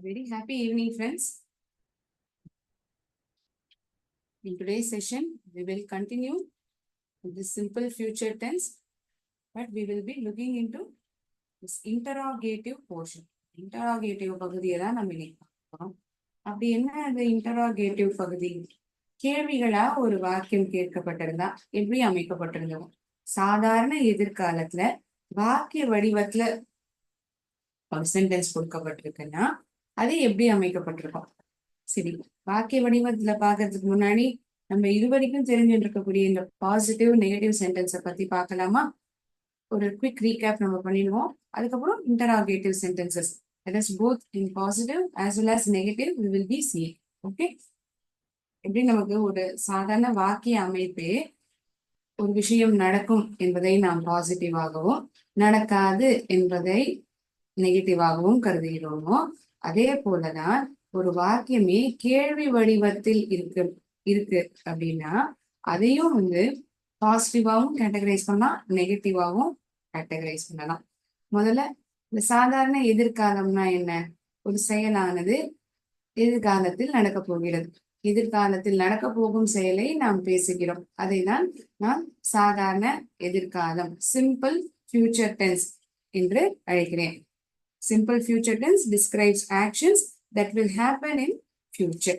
A very happy evening, friends. In today's session, we will continue with this simple future tense, but we will be looking into this interrogative portion. Interrogative பகுதியை தான் நம்ம இன்னைக்கு பார்க்கிறோம். அப்படி என்ன அந்த interrogative பகுதி? கேள்விகளா ஒரு வாக்கியம் கேட்கப்பட்டிருந்தா எப்படி அமைக்கப்பட்டிருந்தோம்? சாதாரண எதிர்காலத்துல வாக்கிய வடிவத்துல ஒரு சென்டென்ஸ் கொடுக்கப்பட்டிருக்குன்னா அது எப்படி அமைக்கப்பட்டிருக்கும்? சரி, வாக்கிய வடிவத்துல பாக்குறதுக்கு முன்னாடி நம்ம இதுவரைக்கும் தெரிஞ்சுட்டு இருக்கக்கூடிய இந்த பாசிட்டிவ் நெகட்டிவ் சென்டென்ஸை பத்தி பார்க்கலாமா? ஒரு குவிக் ரீகேப் நம்ம பண்ணிடுவோம். அதுக்கப்புறம் interrogative sentences, that is both in positive as well as negative we will be seeing. Okay, எப்படி நமக்கு ஒரு சாதாரண வாக்கிய அமைப்பே ஒரு விஷயம் நடக்கும் என்பதை நாம் பாசிட்டிவாகவும் நடக்காது என்பதை நெகட்டிவாகவும் கருதுகிறோமோ, அதே போலதான் ஒரு வாக்கியமே கேள்வி வடிவத்தில் இருக்கு அப்படின்னா அதையும் பாசிட்டிவாவும் கேட்டகரைஸ் பண்ணலாம், நெகட்டிவாவும் கேட்டகரைஸ் பண்ணலாம். முதல்ல இந்த சாதாரண எதிர்காலம்னா என்ன? ஒரு செயலானது எதிர்காலத்தில் நடக்க போகிறது. எதிர்காலத்தில் நடக்க போகும் செயலை நாம் பேசுகிறோம். அதை தான் நான் சாதாரண எதிர்காலம், சிம்பிள் ஃபியூச்சர் டென்ஸ் என்று அழைக்கிறேன். Simple future tense describes actions that will happen in future.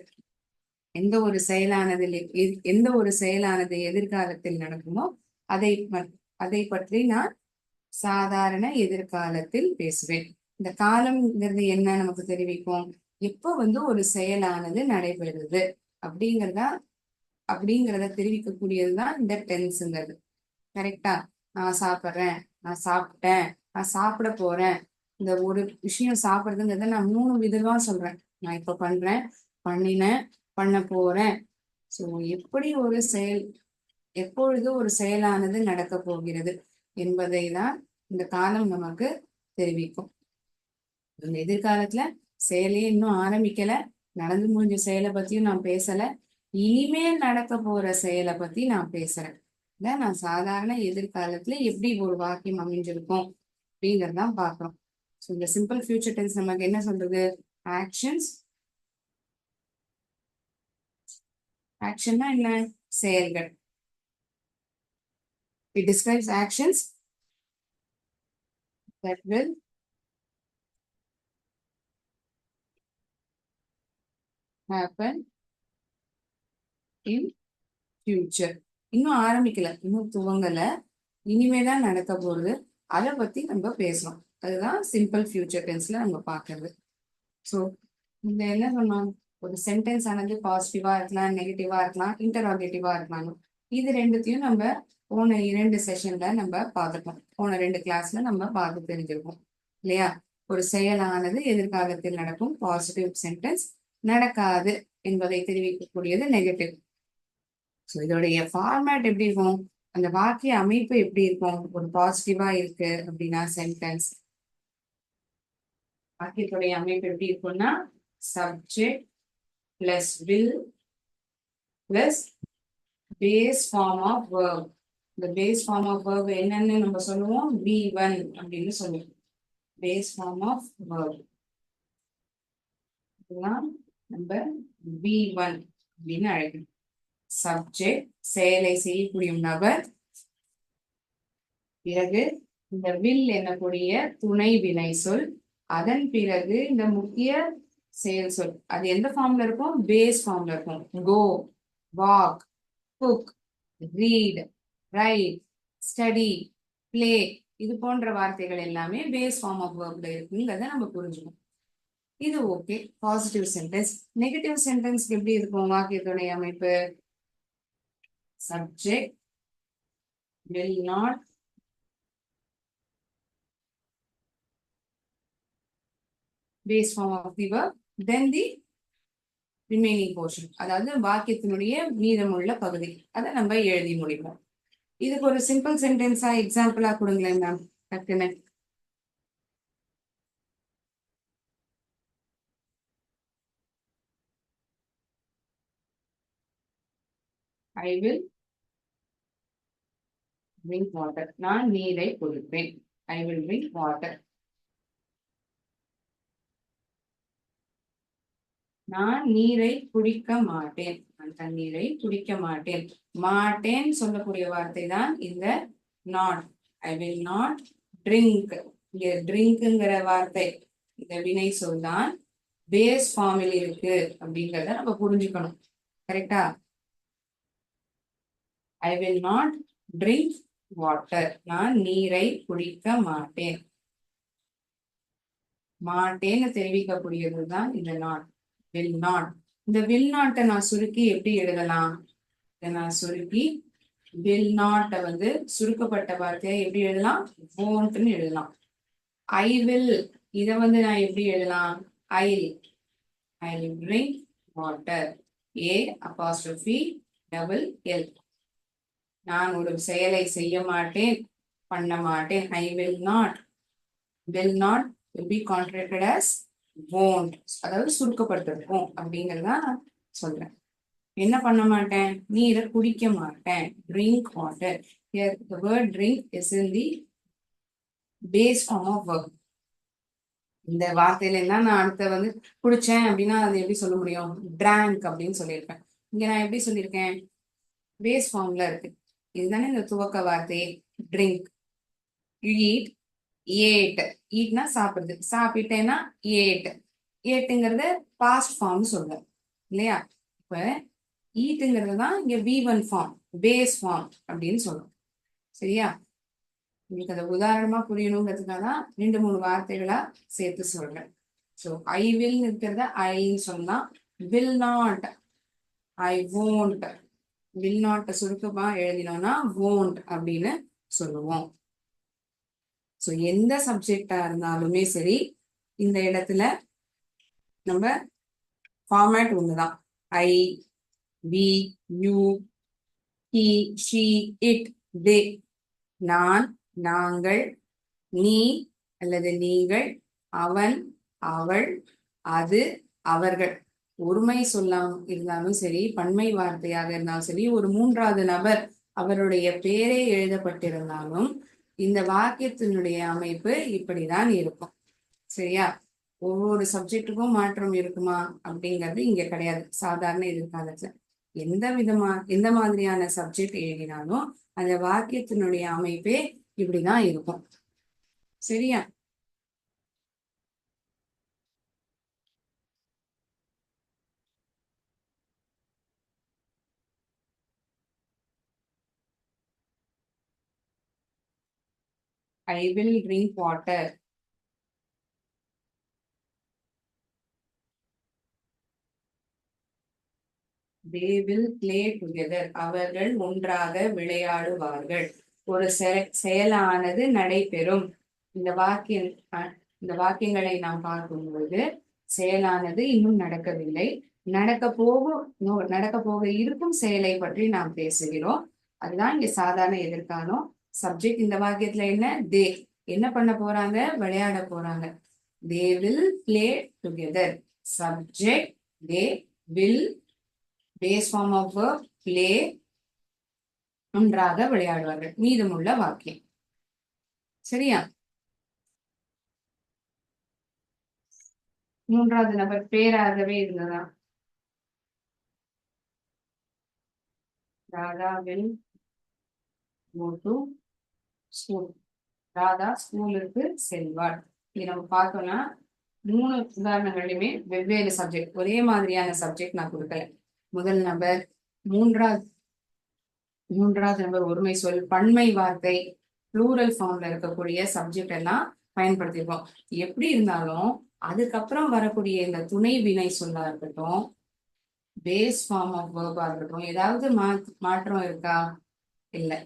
எந்த ஒரு செயலானது எதிர்காலத்தில் நடக்குமோ அதை பற்றி நான் சாதாரண எதிர்காலத்தில் பேசுவேன். இந்த காலம்ங்கிறது என்ன நமக்கு தெரிவிக்கும்? எப்போ ஒரு செயலானது நடைபெறுது அப்படிங்கிறத தெரிவிக்கக்கூடியதுதான் இந்த டென்ஸ்ங்கிறது. கரெக்டா? நான் சாப்பிட்றேன், நான் சாப்பிட்டேன், நான் சாப்பிட போறேன். இந்த ஒரு விஷயம் சாப்பிட்றதுங்கிறத நான் 3 விதமா சொல்றேன். நான் இப்ப பண்றேன், பண்ணினேன், பண்ண போறேன். ஸோ எப்படி ஒரு செயல், எப்பொழுது ஒரு செயலானது நடக்க போகிறது என்பதை தான் இந்த காலம் நமக்கு தெரிவிக்கும். இந்த எதிர்காலத்துல செயலே இன்னும் ஆரம்பிக்கல, நடந்து முடிஞ்ச செயலை பத்தியும் நான் பேசல, இனிமேல் நடக்க போற செயலை பத்தி நான் பேசுறேன். இத நான் சாதாரண எதிர்காலத்துல எப்படி ஒரு வாக்கியம் அமைஞ்சிருக்கும் அப்படிங்கறதான் பாக்குறோம். ஸோ இந்த சிம்பிள் ஃபியூச்சர் டென்ஸ் நமக்கு என்ன சொல்றது? ஆக்ஷன்ஸ். ஆக்ஷன்னா என்ன? செயல்கள். It describes actions that will happen in future. இன்னும் ஆரம்பிக்கல, இன்னும் துவங்கல, இனிமேதான் நடக்க போறது. அதை பத்தி நம்ம பேசுறோம். அதுதான் சிம்பிள் ஃபியூச்சர் டென்ஸ்ல நம்ம பார்க்கறது. ஸோ இந்த என்ன சொன்னோம்? ஒரு சென்டென்ஸ் ஆனது பாசிட்டிவா இருக்கலாம், நெகட்டிவா இருக்கலாம், இன்டராகேட்டிவா இருக்கலாம். இது ரெண்டுத்தையும் நம்ம போன 2 செஷன்ல நம்ம பார்த்துட்டோம். போன 2 கிளாஸ்ல நம்ம பார்த்து தெரிஞ்சிருக்கோம் இல்லையா? ஒரு செயலானது எதிர்காலத்தில் நடக்கும் பாசிட்டிவ் சென்டென்ஸ், நடக்காது என்பதை தெரிவிக்கக்கூடியது நெகட்டிவ். ஸோ இதோடைய ஃபார்மேட் எப்படி இருக்கும்? அந்த வாக்கிய அமைப்பு எப்படி இருக்கும்? ஒரு பாசிட்டிவா இருக்கு அப்படின்னா சென்டென்ஸ் வாக்கியத்துடைய அமைப்பு எப்படி இருக்கும்னா subject plus will plus base form of verb. இந்த பேஸ் ஃபார்ம் ஆஃப் வேர்ப் என்னன்னு நம்ம சொல்லுவோம்? V1 அப்படின்னு சொல்லுவோம். பேஸ் ஃபார்ம் ஆஃப் வேர்ப் நம்ம V1 அப்படின்னு அழைக்கணும். சப்ஜெக்ட் செயலை செய்யக்கூடிய நபர், பிறகு இந்த வில் என்னக்கூடிய துணை வினை சொல், அதன் பிறகு இந்த முக்கிய செயல் சொல். அது எந்த ஃபார்ம்ல இருக்கும்? பேஸ் ஃபார்ம்ல இருக்கும். Go, walk, cook, read, write, study, play, இது போன்ற வார்த்தைகள் எல்லாமே பேஸ் ஃபார்ம் ஆஃப் வேர்ப்ல இருக்குங்கிறத நம்ம புரிஞ்சுக்கணும். இது okay, positive sentence. Negative sentence எப்படி இருக்கும் வாக்கியத்துடைய அமைப்பு? Subject will not base form of the verb, then the remaining portion, அதாவது வாக்கியத்தினுடைய மீதமுள்ள பகுதி, அதை நம்ம எழுதி முடிப்போம். இதுக்கு ஒரு சிம்பிள் சென்டென்ஸா எக்ஸாம்பிளா கொடுங்களேன் மேம் டக்குன்னு. I will drink water. நான் நீரை கொடுப்பேன். I will drink water. நான் நீரை குடிக்க மாட்டேன். நான் தண்ணீரை குடிக்க மாட்டேன். மாட்டேன் சொல்லக்கூடிய வார்த்தை தான் இந்த not. I will not drink. இங்க ட்ரிங்க்ங்கிற வார்த்தை இந்த வினை சொல் தான் பேஸ் ஃபார்மில் இருக்கு அப்படிங்கிறத நம்ம புரிஞ்சுக்கணும். கரெக்டா? ஐ வில் நாட் ட்ரிங்க் வாட்டர். நான் நீரை குடிக்க மாட்டேன். மாட்டேன்னு தெரிவிக்கக்கூடியதுதான் இந்த நாட். Will not. இந்த வில் நாட்டை நான் சுருக்கி எப்படி எழுதலாம்? இதை நான் சுருக்கி வில் நாட்டை வந்து சுருக்கப்பட்ட வார்த்தையை எப்படி எழுதலாம்? won't-ன்னு எழுதலாம். ஐ வில் இதை வந்து நான் எப்படி எழுதலாம்? I drink water. A apostrophe double L. நான் ஒரு செயலை செய்ய மாட்டேன், பண்ண மாட்டேன். I will not. Will not will be contracted as won't. அதாவது சுருக்கப்படுத்திருக்கும் அப்படிங்கிறதா சொல்றேன். என்ன பண்ண மாட்டேன்? நீரை குடிக்க மாட்டேன். drink water. Here the word drink is in the base form of verb. இந்த வார்த்தையில எல்லாம் நான் அடுத்த வந்து குடிச்சேன் அப்படின்னா அது எப்படி சொல்ல முடியும்? drank அப்படின்னு சொல்லியிருப்பேன். இங்க நான் எப்படி சொல்லியிருக்கேன்? பேஸ் ஃபார்ம்ல இருக்கு. இதுதானே இந்த துவக்க வார்த்தை. ட்ரிங்க். eat, ate. ஈட்னா சாப்பிடுது. சாப்பிட்டேன்னா ஏட். ஏட்டுங்கிறத பாஸ்ட் ஃபார்ம் சொல்றேன் இல்லையா? இப்ப ஈட்டுங்கிறது தான் இங்க V1 ஃபார்ம், பேஸ் ஃபார்ம் அப்படின்னு சொல்றோம். சரியா? உங்களுக்கு அதை உதாரணமா புரியணுங்கிறதுக்காக தான் 2-3 வார்த்தைகளா சேர்த்து சொல்றேன். ஸோ ஐ வில் இருக்கிறத ஐன்னு சொல்லலாம். Will not, I won't. Will நாட்டை சுருக்கமா எழுதினோம்னா won't அப்படின்னு சொல்லுவோம். ஸோ எந்த சப்ஜெக்டா இருந்தாலுமே சரி, இந்த இடத்துல நம்ம ஃபார்மேட் ஒண்ணுதான். I, we, you, he, she, it, they. நான், நாங்கள், நீ அல்லது நீங்கள், அவன், அவள், அது, அவர்கள். ஒருமை சொல்லாம் இருந்தாலும் சரி, பன்மை வார்த்தையாக இருந்தாலும் சரி, ஒரு 3வது நபர் அவருடைய பேரே எழுதப்பட்டிருந்தாலும் இந்த வாக்கியத்தினுடைய அமைப்பு இப்படிதான் இருக்கும். சரியா? ஒவ்வொரு சப்ஜெக்டுக்கும் மாற்றம் இருக்குமா அப்படிங்கிறது இங்க கிடையாது. சாதாரண எதிர்காலத்துல எந்த மாதிரியான சப்ஜெக்ட் எழுதினாலும் அந்த வாக்கியத்தினுடைய அமைப்பே இப்படிதான் இருக்கும். சரியா? I will drink water. they will play together. அவர்கள் ஒன்றாக விளையாடுவார்கள். ஒரு செயலானது நடைபெறும். இந்த வாக்கியங்களை நாம் பார்க்கும்போது செயலானது இன்னும் நடக்கவில்லை, நடக்க போக இருக்கும் செயலை பற்றி நாம் பேசுகிறோம். அதுதான் இங்க சாதாரண எதிர்காலம். சப்ஜெக்ட் இந்த வாக்கியத்துல என்ன? தே என்ன பண்ண போறாங்க? விளையாட போறாங்க. they will play together. Subject they will, base form of play, ஒன்றாக விளையாடுவார்கள். மீதமுள்ள வாக்கியம். சரியா? 3வது நபர் பேராகவே இருந்ததா? Radha will go to school. Radha ஸ்கூலுக்கு செல்வாள். இது நம்ம பார்த்தோம்னா 3 உதாரணங்களுமே வெவ்வேறு சப்ஜெக்ட், ஒரே மாதிரியான சப்ஜெக்ட் நான் கொடுக்கல. முதல் நபர், மூன்றாவது நபர் ஒருமை சொல், பன்மை வார்த்தை, ப்ளூரல் ஃபார்ம்ல இருக்கக்கூடிய சப்ஜெக்ட் எல்லாம் பயன்படுத்திருக்கோம். எப்படி இருந்தாலும் அதுக்கப்புறம் வரக்கூடிய இந்த துணை வினை சொல்லா இருக்கட்டும், பேஸ் ஃபார்ம் ஆஃப் வேர்பா இருக்கட்டும், ஏதாவது மாற்றம் இருக்கா? இல்லை.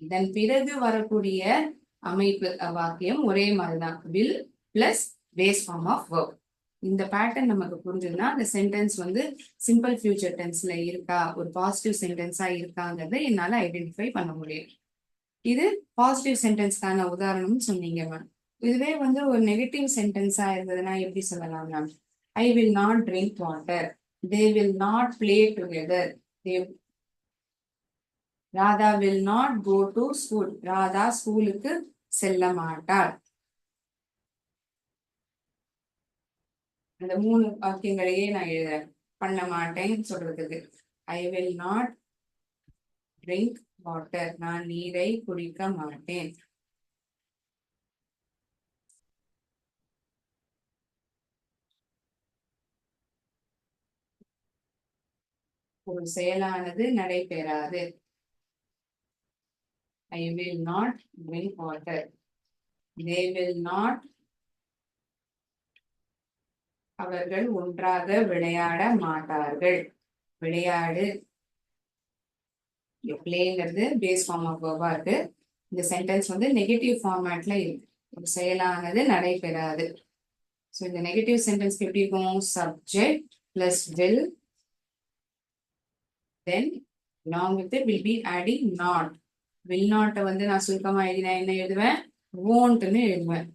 இதன் பிறகு வரக்கூடிய அமைப்பு வாக்கியம் ஒரே மாதிரிதான். Will plus base form of verb. இந்த பேட்டர்ன் நமக்கு புரிஞ்சதுன்னா அந்த சென்டென்ஸ் வந்து சிம்பிள் ஃபியூச்சர் டென்ஸ்ல இருக்கா, ஒரு பாசிட்டிவ் சென்டென்ஸா இருக்காங்கிறத என்னால ஐடென்டிஃபை பண்ண முடியும். இது பாசிட்டிவ் சென்டென்ஸ்க்கான உதாரணம்னு சொன்னீங்க மேம். இதுவே வந்து ஒரு நெகட்டிவ் சென்டென்ஸா இருந்ததுன்னா எப்படி சொல்லலாம் ma'am? I will not drink water. They will not play together. Radha will not go to school. Radha ஸ்கூலுக்கு செல்ல மாட்டாள். அந்த 3 வாக்கியங்களையே நான் எழுதுறேன். பண்ண மாட்டேன்னு சொல்றதுக்கு ஐ வில் நாட் ட்ரிங்க் வாட்டர், நான் நீரை குடிக்க மாட்டேன். ஒரு செயலானது நடைபெறாது. ஐ will not drink water. they will not, அவர்கள் ஒன்றாக விளையாட மாட்டார்கள். விளையாடு பிளேங்கிறது பேஸ் ஃபார்ம் ஆஃப் வேர்பா இருக்கு. இந்த சென்டென்ஸ் வந்து நெகட்டிவ் ஃபார்மேட்ல இருக்கு. ஒரு செயலானது நடைபெறாது. ஸோ இந்த நெகட்டிவ் சென்டென்ஸ்க்கு எப்படி இருக்கும்? Subject plus will, then along with it will be adding not. will not வந்து நான் சுருக்கமா எழுதினா என்ன எழுதுவேன்? won'tனு எழுதுவேன்.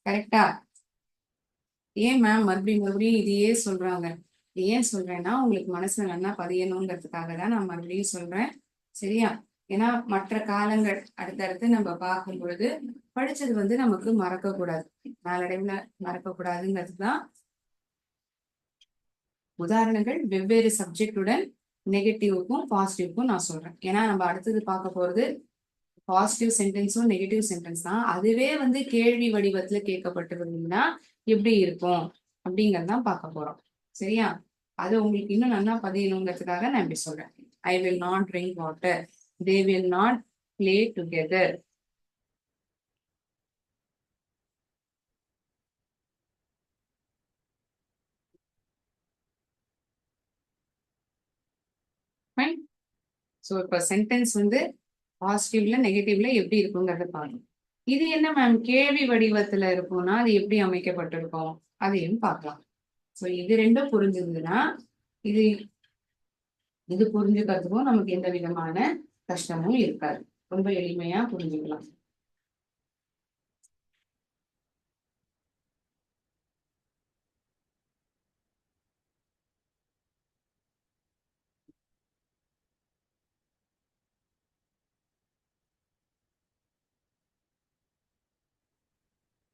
கரெக்டா? ஏன் மேம் மறுபடியும் இதையே சொல்றாங்க? ஏன் சொல்றேன்னா உங்களுக்கு மனசுல நல்லா பதியணுங்கிறதுக்காக தான் நான் மறுபடியும் சொல்றேன். சரியா? ஏன்னா மற்ற காலங்கள் அடுத்தடுத்து நம்ம பார்க்கும் பொழுது படிச்சது வந்து நமக்கு மறக்க கூடாது, நாளடைவுல மறக்க கூடாதுங்கிறது தான். உதாரணங்கள் வெவ்வேறு சப்ஜெக்டுடன் நெகட்டிவ்க்கும் பாசிட்டிவ்க்கும் நான் சொல்றேன். ஏன்னா நம்ம அடுத்தது பார்க்க போறது பாசிட்டிவ் சென்டென்ஸும் நெகட்டிவ் சென்டென்ஸ் தான். அதுவே வந்து கேள்வி வடிவத்துல கேட்கப்பட்டிருந்தீங்கன்னா எப்படி இருக்கும் அப்படிங்கறதான் பார்க்க போறோம். சரியா? அது உங்களுக்கு இன்னும் நல்லா பதியணுங்கிறதுக்காக நான் இப்படி சொல்றேன். ஐ will not drink water, they will not play together. Fine. So இப்போ சென்டென்ஸ் வந்து பாசிட்டிவ்ல நெகட்டிவ்ல எப்படி இருக்குங்கிறத பார்க்கணும். இது என்ன மேம் கேள்வி வடிவத்துல இருக்கும்னா அது எப்படி அமைக்கப்பட்டிருக்கும் அதையும் பார்க்கலாம். ஸோ இது ரெண்டும் புரிஞ்சிருந்ததுன்னா இது இது புரிஞ்சுக்கிறதுக்கும் நமக்கு எந்த விதமான கஷ்டமும் இருக்காது. ரொம்ப எளிமையா புரிஞ்சுக்கலாம்.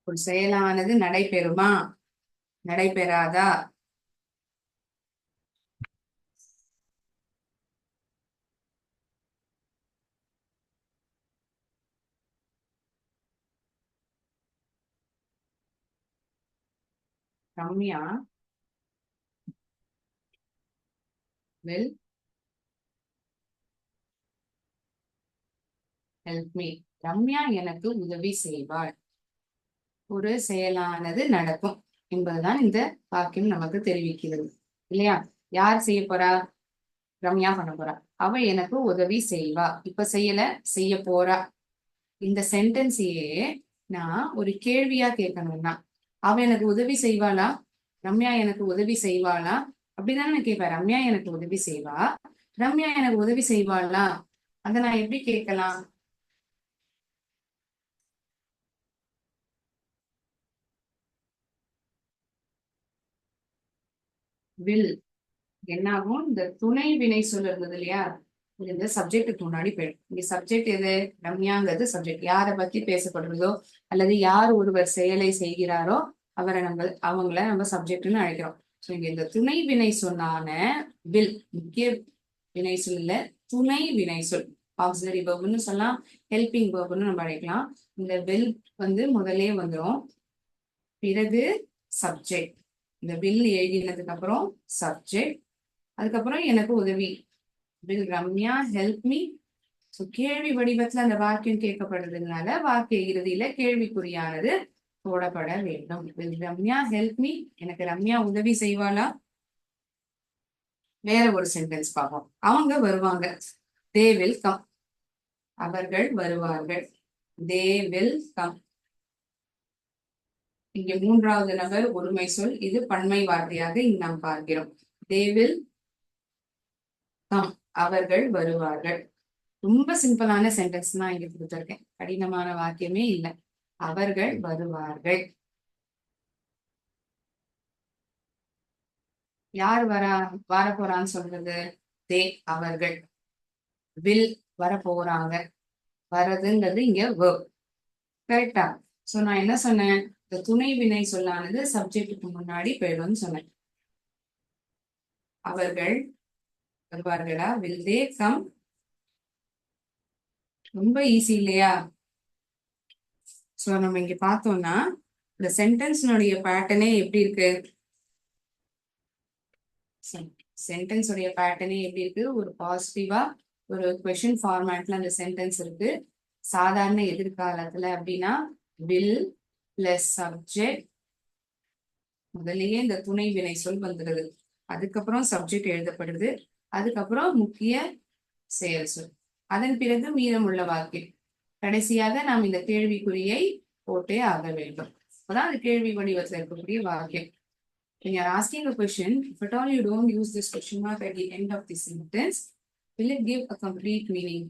ஒரு செயலானது நடைபெறுமா, நடைபெறாதா? Ramya will help me. Ramya எனக்கு உதவி செய்வாள். ஒரு செயலானது நடக்கும் என்பதுதான் இந்த வாக்கியம் நமக்கு தெரிவிக்கிறது இல்லையா? யார் செய்ய போறா? ரம்யா பண்ண போறா. அவ எனக்கு உதவி செய்வா. இப்ப செய்யல, செய்ய போறா. இந்த சென்டென்ஸையே நான் ஒரு கேள்வியா கேட்கணும்னா அவ எனக்கு உதவி செய்வாளா, ரம்யா எனக்கு உதவி செய்வாளா அப்படிதானே நான் கேட்பேன். ரம்யா எனக்கு உதவி செய்வா, ரம்யா எனக்கு உதவி செய்வாளா, அதை நான் எப்படி கேட்கலாம்? வில் என்னாகும்? இந்த துணை வினை சொல் இருந்தது இல்லையா, இந்த சப்ஜெக்டுக்கு முன்னாடி போயிடும். இங்க சப்ஜெக்ட் எது? ரம்யாங்கிறது சப்ஜெக்ட். யாரை பத்தி பேசப்படுறதோ அல்லது யார் ஒருவர் செயலை செய்கிறாரோ அவரை அவங்கள நம்ம சப்ஜெக்ட்னு அழைக்கிறோம். ஸோ இங்க இந்த துணை வினை சொன்னான வில், முக்கிய வினை சொல் இல்ல, துணை வினை சொல். ஆக்சிலரி வெர்ப்னு சொல்லலாம், ஹெல்பிங் வெர்ப்னு நம்ம அழைக்கலாம். இந்த வில் வந்து முதலே வந்துடும், பிறகு சப்ஜெக்ட். இந்த வில் எழுதினதுக்கு அப்புறம் சப்ஜெக்ட், அதுக்கப்புறம் எனக்கு உதவி. Will Ramya help me. So கேள்வி வடிவத்துல அந்த வாக்கியம் கேட்கப்படுறதுனால வாக்கிய இறுதியில கேள்விக்குறியானது போடப்பட வேண்டும். வில் ரம்யா ஹெல்ப் மீ, எனக்கு ரம்யா உதவி செய்வாளா? வேற ஒரு சென்டென்ஸ் பார்ப்போம். அவங்க வருவாங்க, தே வில் கம். அவர்கள் வருவார்கள், தே வில் கம். இங்க மூன்றாவது நபர் ஒருமை சொல், இது பன்மை வார்த்தையாக இங்கு நாம் பார்க்கிறோம். தே வில் கம், அவர்கள் வருவார்கள். ரொம்ப சிம்பிளான சென்டென்ஸ் தான் இங்க கொடுத்திருக்கேன், கடினமான வாக்கியமே இல்லை. அவர்கள் வருவார்கள். யார் வர போறான்னு சொல்றது? தே, அவர்கள். வில் வர போறாங்க, வரதுங்கிறது இங்க verb. கரெக்டா? சோ நான் என்ன சொன்னேன்? இந்த துணை வினை சொல்லானது சப்ஜெக்டுக்கு முன்னாடி போயிடும்னு சொன்னேன். அவர்கள் வருவார்களா, வில் தே கம். ரொம்ப ஈஸி இல்லையா? சோ நம்ம இங்க பார்த்தோம்னா இந்த சென்டென்ஸ்னுடைய பேட்டர்னே எப்படி இருக்கு? சென்டென்ஸ் உடைய பேட்டர்னே எப்படி இருக்கு? ஒரு பாசிட்டிவா ஒரு கொஸ்டின் ஃபார்மேட்ல அந்த சென்டென்ஸ் இருக்கு. சாதாரண எதிர்காலத்துல அப்படின்னா வில் பிளஸ் சப்ஜெக்ட், முதல்லயே இந்த துணை வினை சொல் வந்துடுது, அதுக்கப்புறம் சப்ஜெக்ட் எழுதப்படுது, அதுக்கப்புறம் முக்கிய செயல் சொல், அதன் பிறகு மீதமுள்ள வாக்கியம், கடைசியாக நாம் இந்த கேள்விக்குறியை போட்டே ஆக வேண்டும். அப்பதான் அது கேள்வி வடிவத்தில் இருக்கக்கூடிய வாக்கியம். When you are asking a question, if at all you don't use this question mark at the end of the sentence, will it give a complete meaning?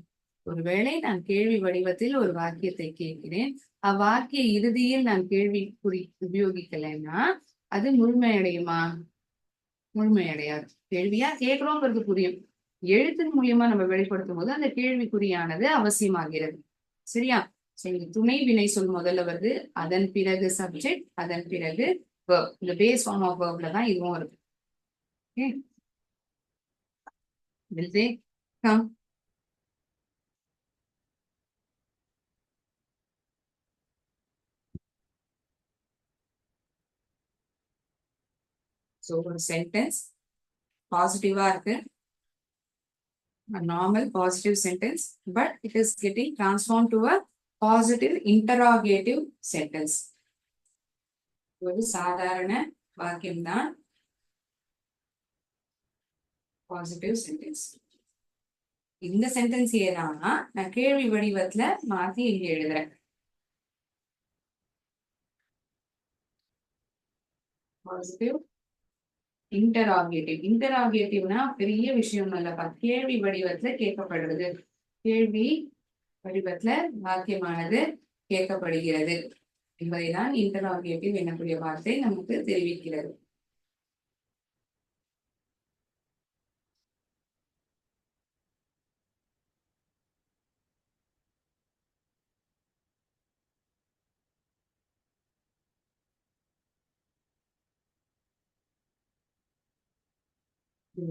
ஒருவேளை நான் கேள்வி வடிவத்தில் ஒரு வாக்கியத்தை கேட்கிறேன், அவ்வாக்கிய இறுதியில் நான் கேள்வி குறி உபயோகிக்கலைன்னா அது முழுமையடையுமா? முழுமையடையாது. கேள்வியா கேட்கிறோங்கிறது புரியும், எழுத்தின் மூலியமா நம்ம வெளிப்படுத்தும் போது அந்த கேள்விக்குறியானது அவசியமாகிறது. சரியா? சரி, துணை வினை சொல் முதல்ல வருது, அதன் பிறகு சப்ஜெக்ட், அதன் பிறகு verb. இந்த பேஸ் ஃபார்ம் ஆஃப் வெர்ப்ல தான் இதுவும் இருக்கு. Okay, will they come? So ஒரு சென்டென்ஸ் பாசிட்டிவா இருக்கு, a normal positive sentence, but it is getting transformed to a positive interrogative sentence. ஒரு சாதாரண வாக்கியம் தான் பாசிட்டிவ் சென்டென்ஸ். இந்த சென்டென்ஸ் ஏதானா நான் கேள்வி வடிவத்துல மாத்தி இங்க எழுதுறேன். Positive interrogative. இன்டராகேட்டிவ்னா பெரிய விஷயம் இல்லப்பா, கேள்வி வடிவத்துல கேட்கப்படுறது, கேள்வி வடிவத்துல வாக்கியமானது கேட்கப்படுகிறது என்பதைதான் இன்டராகேட்டிவ் என்னக்கூடிய வார்த்தை நமக்கு தெரிவிக்கிறது.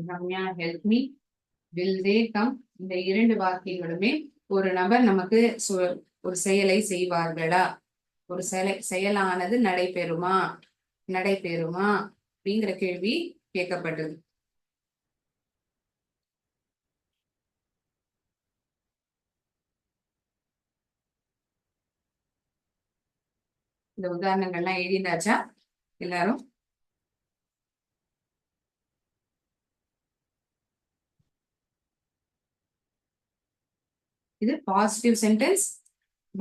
Ramya help me, will they come. இந்த இரண்டு வாக்கியங்களுமே ஒரு நபர் நமக்கு ஒரு செயலை செய்வார்களா, ஒரு செயலானது நடைபெறுமா அப்படிங்கிற கேள்வி கேட்கப்பட்டது. இந்த உதாரணங்கள்லாம் எழுதினாச்சா எல்லாரும்? இது positive sentence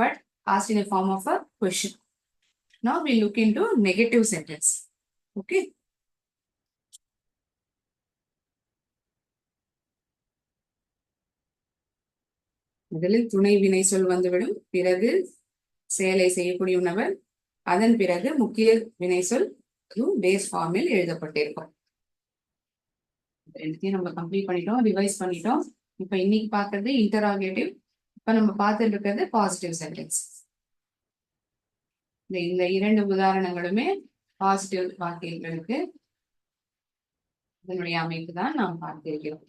but asked in a form of a question. Now we look into negative sentence. Okay. முதலில் துணை வினை சொல் வந்துவிடும், பிறகு செயலை செய்யக்கூடிய நபர், அதன் பிறகு முக்கிய வினை சொல் பேஸ் ஃபார்மில் எழுதப்பட்டிருக்கும். ரெண்டுத்தையும் நம்ம கம்ப்ளீட் பண்ணிட்டோம், ரிவைஸ் பண்ணிட்டோம். இப்ப இன்னைக்கு பார்க்கறது இன்டராகேட்டிவ், இப்ப நம்ம பார்த்துட்டு இருக்கிறது பாசிட்டிவ் சென்டென்ஸ். இந்த இரண்டு உதாரணங்களுமே பாசிட்டிவ் வாக்கியங்களுக்கு இதனுடைய அமைப்பு தான் நாம் பார்த்திருக்கிறோம்.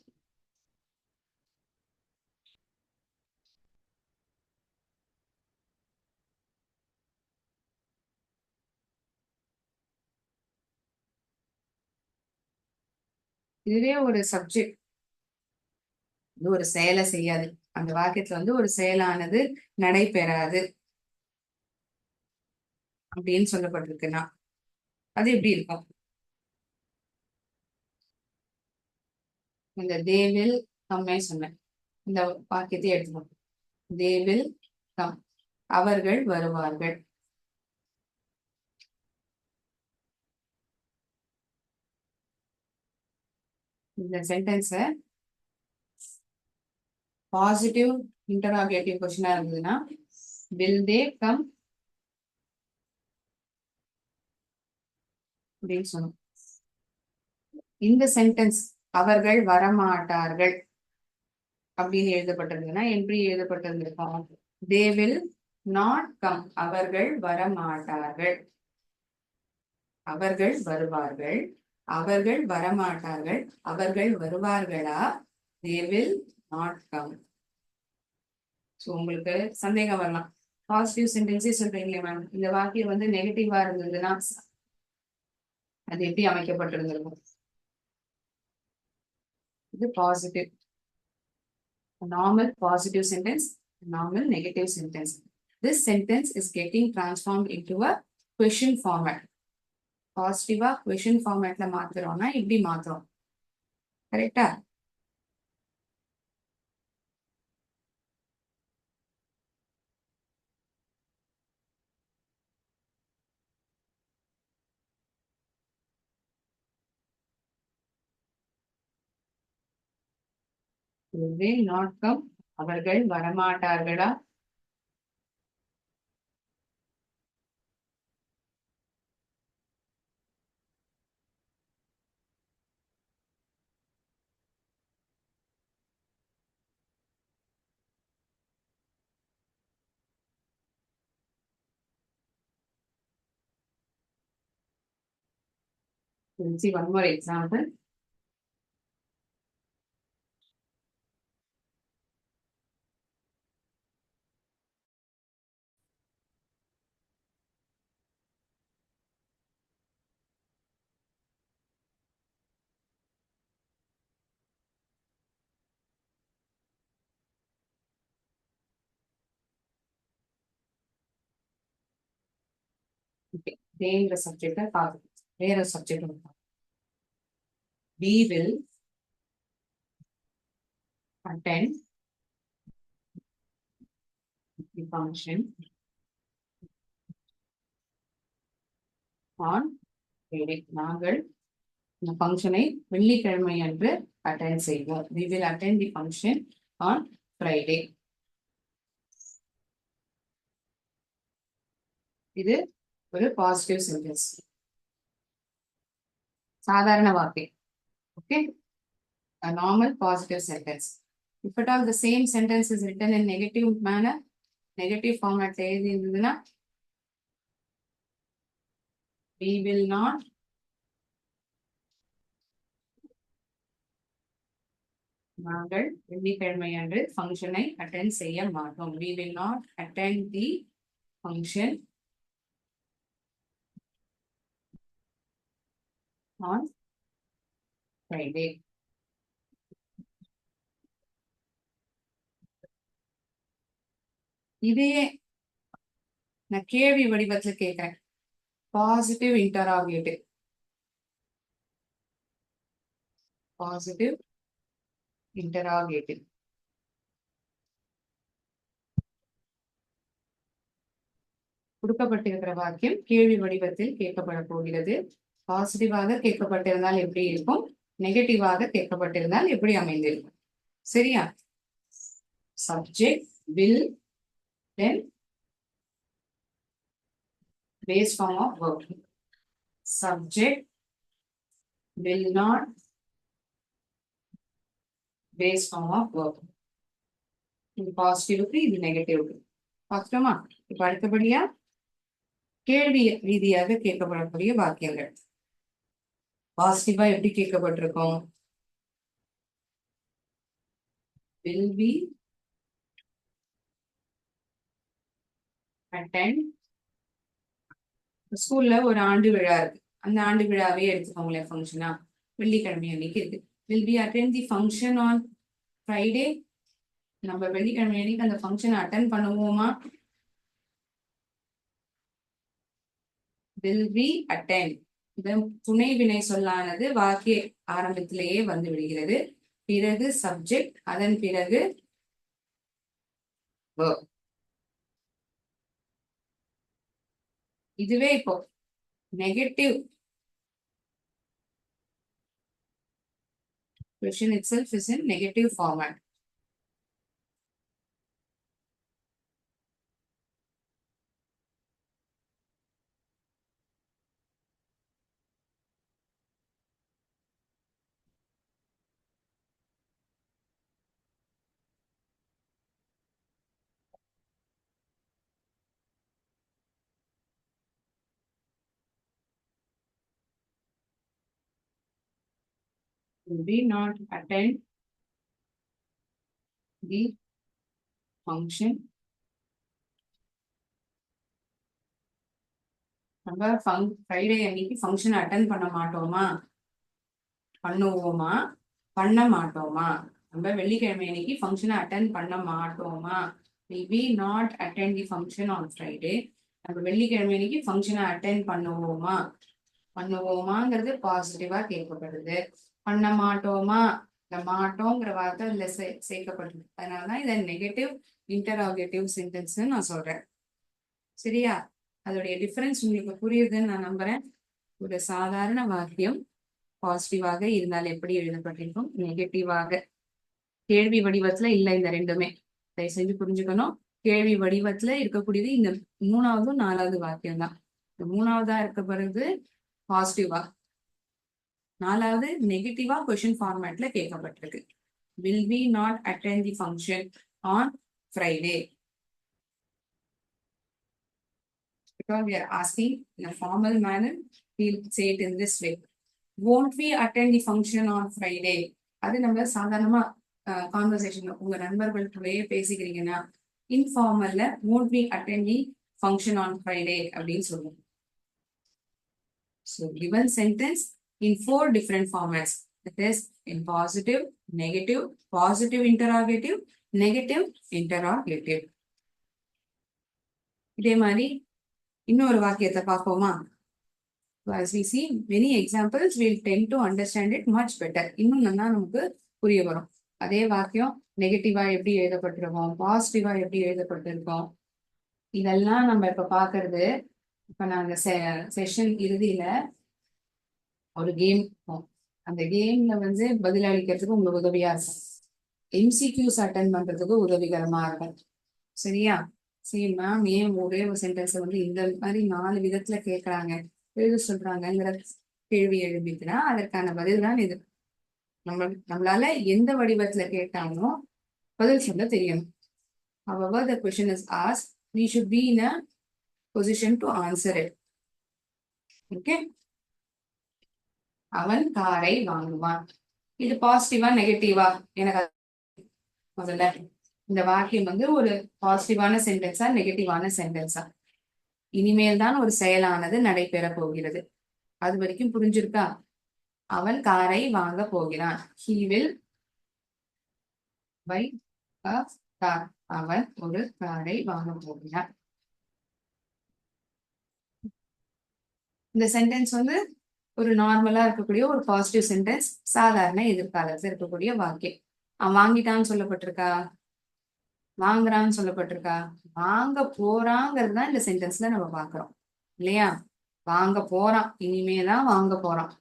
இதுவே ஒரு சப்ஜெக்ட் ஒரு செயலை செய்யாது, அந்த வாக்கியத்துல ஒரு செயலானது நடைபெறாது அப்படின்னு சொல்லப்பட்டிருக்குன்னா அது எப்படி இருக்கும்? இந்த they will come சொன்னேன், இந்த வாக்கியத்தை எடுத்துக்கணும். they will come, அவர்கள் வருவார்கள். இந்த சென்டென்ஸ பாசிட்டிவ் இன்டராகேட்டிவ் கொஸ்டினா இருந்ததுன்னா will they come அப்படின்னு சொன்னோம். இந்த சென்டென்ஸ் அவர்கள் வரமாட்டார்கள் அப்படின்னு எழுதப்பட்டிருந்ததுன்னா எப்படி எழுதப்பட்டிருந்திருக்கும்? they will not come, அவர்கள் வரமாட்டார்கள். அவர்கள் வருவார்கள், அவர்கள் வரமாட்டார்கள், அவர்கள் வருவார்களா, they will not come. So உங்களுக்கு சந்தேகம் வரலாம், பாசிட்டிவ் சென்டென்ஸே சொல்றீங்களே மேம், இந்த வாக்கியம் வந்து நெகட்டிவா இருந்ததுன்னா அது எப்படி அமைக்கப்பட்டிருந்திருக்கும்? இது positive, normal positive sentence, normal negative sentence. This sentence is getting transformed into a question format. பாசிட்டிவா கொஸ்டின் ஃபார்மேட்ல மாத்துறோம்னா இப்படி மாத்துறோம், கரெக்டா? will not come, அவர்கள் வரமாட்டார்களா? We'll see one more example. Okay. வேற சப்ஜெக்ட பார்க்கணும், வேற subject we will attend the function on Friday. நாங்கள் இந்த ஃபங்க்ஷனை வெள்ளிக்கிழமை அன்று அட்டெண்ட் செய்வோம். we will attend the function on Friday. இது ஒரு பாசிட்டிவ் சென்டென்ஸ், சாதாரண வார்த்தை. Okay, a normal positive sentence. If at all the same sentence is written in negative manner, negative format எழுதி இருந்ததுன்னா we will not நாங்கள் வெள்ளிக்கிழமை அன்று ஃபங்க்ஷனை அட்டெண்ட் செய்ய மாட்டோம். we will not attend the function on Friday. இதையே நான் கேள்வி வடிவத்துல கேட்கிறேன், பாசிட்டிவ் இன்டராகேட்டிவ், பாசிட்டிவ் இன்டராகேட்டிவ். கொடுக்கப்பட்டிருக்கிற வாக்கியம் கேள்வி வடிவத்தில் கேட்கப்பட போகிறது. பாசிட்டிவாக கேட்கப்பட்டிருந்தால் எப்படி இருக்கும், நெகட்டிவாக கேட்கப்பட்டிருந்தால் எப்படி அமைந்திருக்கும்? சரியா? Subject will, then base form of verb. Subject will not, base form of verb. இது பாசிட்டிவ்க்கு, இது நெகட்டிவ்க்கு. பார்த்துட்டோமா? இப்ப அடுத்தபடியா கேள்வி ரீதியாக கேட்கப்படக்கூடிய வாக்கியங்கள். பாசிட்டிவா எப்படி கேட்கப்பட்டிருக்கும்? will be attend. ஸ்கூல்ல ஒரு ஆண்டு விழா இருக்கு, அந்த ஆண்டு விழாவே எடுத்துக்கோங்களேன் ஃபங்க்ஷனா, வெள்ளிக்கிழமை அன்னைக்கு இருக்கு. will be attend the function on Friday. நம்ம வெள்ளிக்கிழமை அன்னைக்கு அந்த ஃபங்க்ஷனை அட்டென்ட் பண்ணுவோமா? will be attend. இந்த துணை வினை சொல்லானது வாக்கிய ஆரம்பத்திலேயே வந்து விடுகிறது. பிறகு சப்ஜெக்ட், அதன் பிறகு verb. இதுவே இப்போ negative question itself is in negative format. will be not attend the function. நம்ம ஃப்ரைடே அன்னைக்கு ஃபங்க்ஷன் அட்டன் பண்ண மாட்டோமா, பண்ணுவோமா, பண்ண மாட்டோமா? நம்ம வெள்ளிக்கிழமை அன்னைக்கு ஃபங்க்ஷனை அட்டன் பண்ண மாட்டோமா? will be not attend the function on Friday. நம்ம வெள்ளிக்கிழமை அன்னைக்கு ஃபங்க்ஷனை அட்டன் பண்ணுவோமா, பண்ணுவோமாங்கிறது பாசிட்டிவா கேட்கப்படுது. பண்ண மாட்டோமா, இந்த மாட்டோங்கிற வார்த்தை இதுல சேர்க்கப்படுது. அதனாலதான் இதை நெகட்டிவ் இன்டராகேட்டிவ் சென்டென்ஸ் நான் சொல்றேன். சரியா? அதோடைய டிஃபரன்ஸ் உங்களுக்கு புரியுதுன்னு நான் நம்புறேன். ஒரு சாதாரண வாக்கியம் பாசிட்டிவாக இருந்தால் எப்படி எழுதப்பட்டிருக்கும், நெகட்டிவாக கேள்வி வடிவத்துல இல்ல. இந்த ரெண்டுமே தயவு செஞ்சு புரிஞ்சுக்கணும். கேள்வி வடிவத்துல இருக்கக்கூடியது இந்த மூணாவதும் நாலாவது வாக்கியம் தான். இந்த மூணாவதா இருக்க பிறகு பாசிட்டிவா, நாலாவது நெகட்டிவா question ஃபார்மேட்ல கேட்கப்பட்டிருக்கு. will we not attend the function on Friday? Because we are asking in a formal manner, we'll say it in this way. Won't we attend the function on Friday? அது நம்ம சாதாரணமா கான்வர்சேஷன் உங்க நண்பர்களுக்குள்ளேயே பேசிக்கிறீங்கன்னா இன்ஃபார்மல்ல won't we attend the function on Friday அப்படின்னு சொல்லுவோம். So given sentence in 4 different formats. That is in positive, negative, positive interrogative, negative interrogative. இதே மாதிரி இன்னொரு வாக்கியத்தை பார்ப்போமா? As we see many examples, we'll tend to understand it much better. இன்னும் நல்லா நமக்கு புரிய வரும். அதே வாக்கியம் நெகட்டிவா எப்படி எழுதப்பட்டிருக்கோம், பாசிட்டிவா எப்படி எழுதப்பட்டிருக்கோம், இதெல்லாம் நம்ம இப்ப பாக்குறது. இப்ப நாங்க செஷன் இறுதியில ஒரு கேம், அந்த கேம்ல வந்து பதிலளிக்கிறதுக்கு உங்களுக்கு உதவியா இருக்கும். எம்சிக்யூஸ் அட்டன் பண்றதுக்கு உதவிகரமா இருக்கும். சரியா? சரி மேம், ஏன் ஒரே ஒரு சென்டென்ஸ் வந்து இந்த மாதிரி 4 விதத்துல கேட்கறாங்க, எழுத சொல்றாங்கிற கேள்வி எழுப்பிட்டுனா அதற்கான பதில் தான் இது. நம்மளால எந்த வடிவத்துல கேட்டாலும் பதில் சொல்ல தெரியணும். However the question is asked, we should be in a position to answer it. Okay? அவன் காரை வாங்குவான். இது பாசிட்டிவா நெகட்டிவா? எனக்கு முதல்ல இந்த வாக்கியம் வந்து ஒரு பாசிட்டிவான சென்டென்ஸா நெகட்டிவான சென்டென்ஸா? இனிமேல் தான் ஒரு செயலானது நடைபெற போகிறது. அது வரைக்கும் புரிஞ்சிருக்கா? அவன் காரை வாங்க போகிறான். He will buy a car. அவன் ஒரு காரை வாங்க போகிறான். இந்த சென்டென்ஸ் வந்து ஒரு நார்மலா இருக்கக்கூடிய ஒரு பாசிட்டிவ் சென்டென்ஸ், சாதாரண எதிர்காலத்துல இருக்கக்கூடிய வாக்கியம். அவன் வாங்கிட்டான்னு சொல்லப்பட்டிருக்கா, வாங்குறான்னு சொல்லப்பட்டிருக்கா? வாங்க போறாங்கிறது தான் இந்த சென்டென்ஸ்ல நம்ம பாக்குறோம் இல்லையா? வாங்க போறான், இனிமேதான் வாங்க போறான்.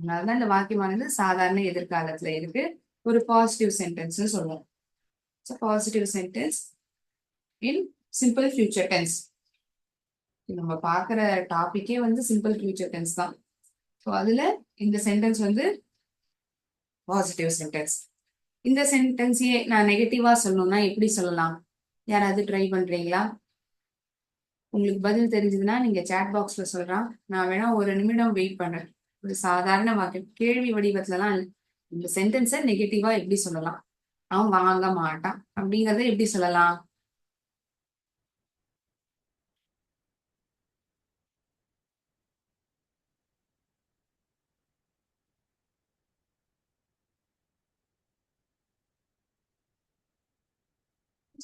அதனாலதான் இந்த வாக்கியமானது சாதாரண எதிர்காலத்துல இருக்கு, ஒரு பாசிட்டிவ் சென்டென்ஸ் சொல்லுவோம். Positive sentence in simple future tense. நம்ம பாக்குற டாபிக்கே வந்து சிம்பிள் ஃபியூச்சர் டென்ஸ் தான். ஸோ அதுல இந்த சென்டென்ஸ் வந்து பாசிட்டிவ் சென்டென்ஸ். இந்த சென்டென்ஸையே நான் நெகட்டிவா சொல்லணும்னா எப்படி சொல்லலாம்? யாராவது ட்ரை பண்றீங்களா? உங்களுக்கு பதில் தெரிஞ்சதுன்னா நீங்க சாட் பாக்ஸ்ல சொல்றான், நான் வேணா ஒரு நிமிடம் வெயிட் பண்றேன். ஒரு சாதாரண வாக்கியம் கேள்வி வடிவத்துலலாம் இந்த சென்டென்ஸை நெகட்டிவா எப்படி சொல்லலாம்? அவன் வாங்க மாட்டான் அப்படிங்கறத எப்படி சொல்லலாம்?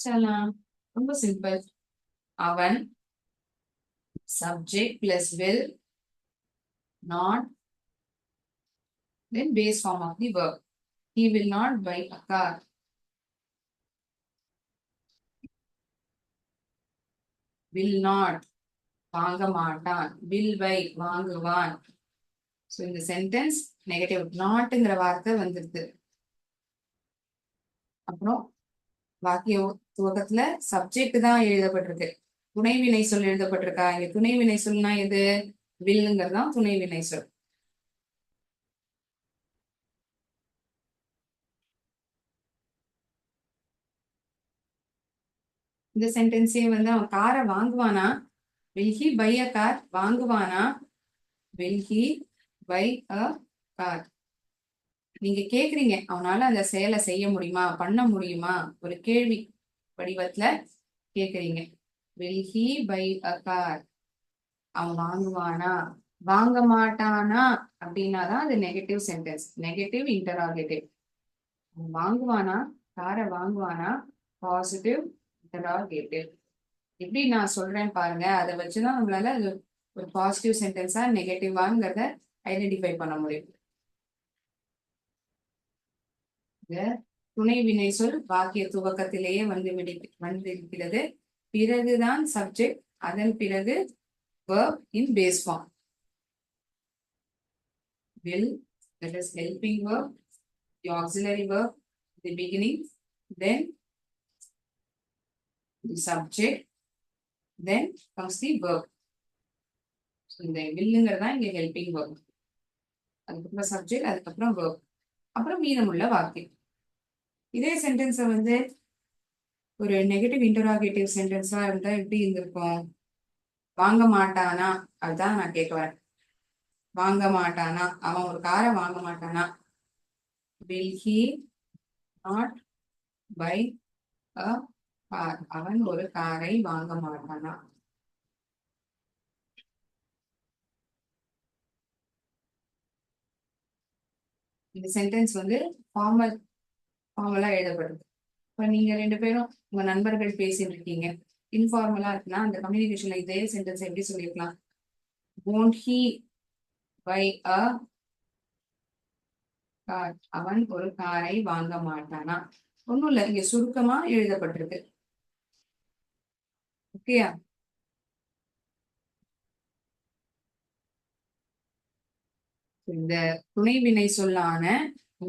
சொல்லலாம், ரொம்ப சிம்பிள். அவன் subject plus will, not, then base form of the verb. He will not buy a car. Will not, வாங்க மாட்டான். will buy, வாங்குவான். ஸோ இந்த சென்டென்ஸ் நெகட்டிவ், நாட்ங்கிற வார்த்தை வந்துருது. அப்புறம் வாக்கிய துவக்கத்துல சப்ஜெக்ட் தான் எழுதப்பட்டிருக்கு, துணைவினை சொல் எழுதப்பட்டிருக்கா? இங்க துணைவினை சொல்னா எது? வில்லுங்கிறதுதான் துணைவினை சொல். இந்த சென்டென்ஸே வந்து அவன் காரை வாங்குவானா? will he buy a car? வாங்குவானா? will he buy a car? நீங்க கேக்குறீங்க அவனால அந்த செயலை செய்ய முடியுமா, பண்ண முடியுமா, ஒரு கேள்வி வடிவத்துல கேக்குறீங்க. will he buy a car? அவன் வாங்குவானா, வாங்க மாட்டானா அப்படின்னாதான் அது நெகட்டிவ் சென்டென்ஸ், நெகட்டிவ் இன்டராகேட்டிவ். வாங்குவானா, காரை வாங்குவானா, பாசிட்டிவ் இன்டராகேட்டிவ். எப்படி நான் சொல்றேன் பாருங்க, அதை வச்சுதான் நம்மளால அது ஒரு பாசிட்டிவ் சென்டென்ஸா நெகட்டிவாங்கிறத ஐடென்டிஃபை பண்ண முடியும். துணை வினை சொல் வாக்கிய துவக்கத்திலேயே வந்திருக்கிறது. பிறகுதான் சப்ஜெக்ட், அதன் பிறகு verb in base form. Will, that is helping verb, the auxiliary verb, the beginning, then the subject, then comes the verb. இந்த வில்லுங்கிறதா இங்க ஹெல்பிங் verb. அதுக்கப்புறம் சப்ஜெக்ட், அதுக்கப்புறம் verb, அப்புறம் மீதமுள்ள வாக்கியம். இதே சென்டென்ஸை ஒரு நெகட்டிவ் இன்டராகேட்டிவ் சென்டென்ஸா இருந்தா எப்படி இருந்திருக்கும்? வாங்க மாட்டானா, அதுதான் நான் கேட்க வரேன். வாங்க மாட்டானா, அவன் ஒரு காரை வாங்க மாட்டானா. will he not buy a car? அவன் ஒரு காரை வாங்க மாட்டானா. இந்த சென்டென்ஸ் ஃபார்மலா எழுதப்படுது. இப்ப நீங்க 2 பேரும் உங்க நண்பர்கள் பேசிட்டு இருக்கீங்க, இன்ஃபார்மலா இருக்குன்னா அந்த கம்யூனிகேஷன்ல இதே சென்டென்ஸ் எப்படி சொல்லிருக்கலாம்? won't he buy a car? அவன் ஒரு காரை வாங்க மாட்டானா. ஒண்ணும் இல்ல, இங்க சுருக்கமா எழுதப்பட்டிருக்கு. ஓகேயா? இந்த துணை வினை சொல்லான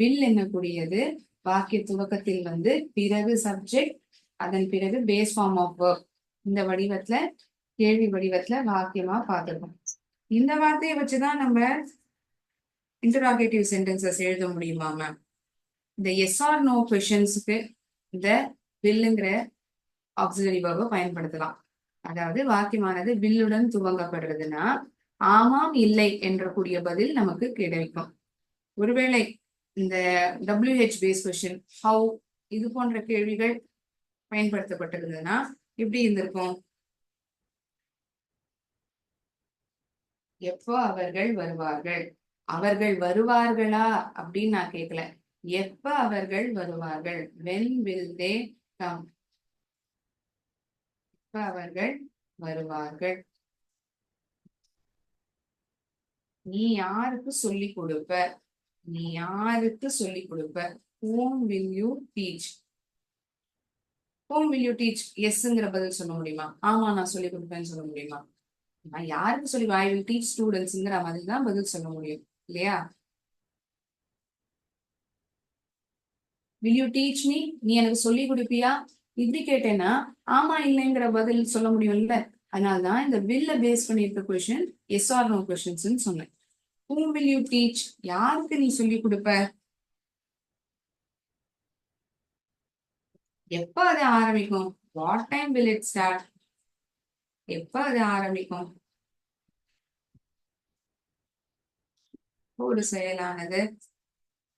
வில் என்னக்கூடியது வாக்கிய துவக்கத்தில் பிறகு சப்ஜெக்ட், அதன் பிறகு பேஸ் ஃபார்ம் ஆஃப் verb, இந்த வடிவத்துல கேள்வி வடிவத்துல வாக்கியமா பார்த்திருக்கோம். இந்த வார்த்தையை வச்சுதான் நம்ம இன்டராகேட்டிவ் சென்டென்சஸ் எழுத முடியுமா மேம்? இந்த எஸ் ஆர் நோ கொஸ்டின்ஸுக்கு இந்த வில்லுங்கிற ஆக்சிலரி verb பயன்படுத்தலாம். அதாவது வாக்கியமானது வில்லுடன் துவங்கப்படுறதுன்னா ஆமாம் இல்லை என்ற கூடிய பதில் நமக்கு கிடைக்கும். ஒருவேளை இந்த WH பேஸ் கொஸ்டின், ஹவு, இது போன்ற கேள்விகள் பயன்படுத்தப்பட்டிருந்ததுன்னா எப்படி இருந்திருக்கும்? எப்போ அவர்கள் வருவார்கள், அவர்கள் வருவார்களா அப்படின்னு நான் கேட்கல, எப்ப அவர்கள் வருவார்கள், when will they come, எப்ப அவர்கள் வருவார்கள். நீ யாருக்கு சொல்லி கொடுப்ப, நீ யாருக்கு சொல்லி கொடுப்ப, whom will you teach, whom will you teach, எஸ்ங்கிற பதில் சொல்ல முடியுமா? ஆமா நான் சொல்லி கொடுப்பேன்னு சொல்ல முடியுமா? நான் யாருக்கு சொல்லி, ஐ வில் டீச் ஸ்டூடெண்ட்ஸ்ங்கிற மாதிரி தான் பதில் சொல்ல முடியும் இல்லையா? will you teach me, நீ எனக்கு சொல்லி கொடுப்பியா, இப்படி கேட்டேன்னா ஆமா இல்லைங்கிற பதில் சொல்ல முடியும்ல. அதனால்தான் இந்த வில்ல பேஸ் பண்ணியிருக்க question yes or no questions சொன்னேன். whom will you teach, யாருக்கு நீ சொல்லி கொடுப்ப, எப்ப அது ஆரம்பிக்கும், what time will it start, எப்ப அது ஆரம்பிக்கும், ஒரு செயலானது